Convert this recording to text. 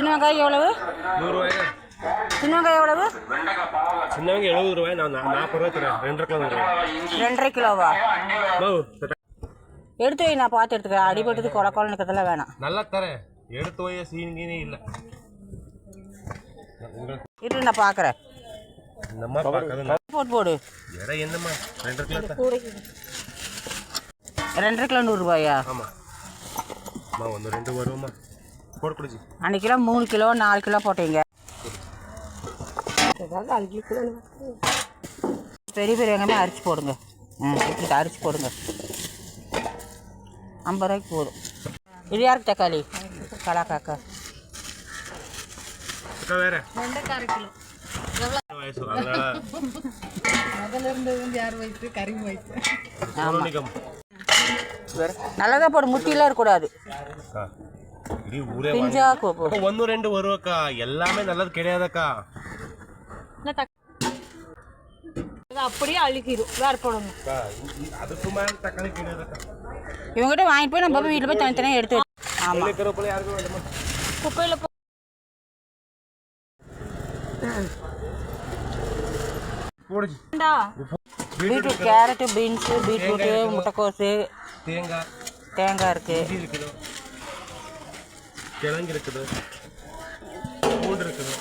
சின்ன வெங்காயம் எவ்வளவு? 100 ரூபாயா? சின்ன வெங்காயம் எவ்வளவு? சின்ன வெங்காயம் 70 ரூபாய். நான் 40 ரூபாய் தரேன். 2.5 கிலோ தரேன். 2.5 கிலோவா? எடுத்து வை, நான் பார்த்து எடுத்துக்கிறேன். அடிபட்டது கொலை கொலை நிற்கிறதுல வேணாம். நல்லா தரேன். எடுத்து போய் சீனிங்கீனே இல்லை. இரு, நான் பார்க்குறேன். என்னம்மா பார்க்காத போட்டு போடு. எடை என்னம்மா? 2.5 கிலோ தான். 2.5 கிலோ 100 ரூபாயா? ஆமாம் அம்மா, 1-2 வருவோம்மா. போட குடிச்சு அன்றைக்கி கிலோ 3 கிலோ 4 கிலோ போட்டீங்க. பெரிய பெரிய வெங்காயமே அரிச்சு போடுங்க. இப்படி அரிச்சு போடுங்க. 50 ரூபாய்க்கு போதும். இது யாருக்கு தக்காளி? கலாக்காக்கா வேற வெண்டைக்காய் 1 கிலோ. நல்லதாக போடு, முட்டிலாம் இருக்கக்கூடாது. பிஞ்சா 1-2 வருவாக்கா. எல்லாமே நல்லது கிடையாதக்கா. அப்படியே அழுகிடும். வேற போடணும். அதுக்கு மேலே தக்காளி கிடையாதக்கா. இவங்ககிட்ட வாங்கிட்டு போய் நம்ம வீட்டில் போய் தனித்தனியாக எடுத்து வச்சு. ஆமாம், குப்பையில் பீட்ரூட், கேரட்டு, பீன்ஸு, பீட்ரூட்டு, முட்டைக்கோசு, தேங்காய் இருக்குது, கிழங்கு இருக்குது, பூண்டு இருக்குது.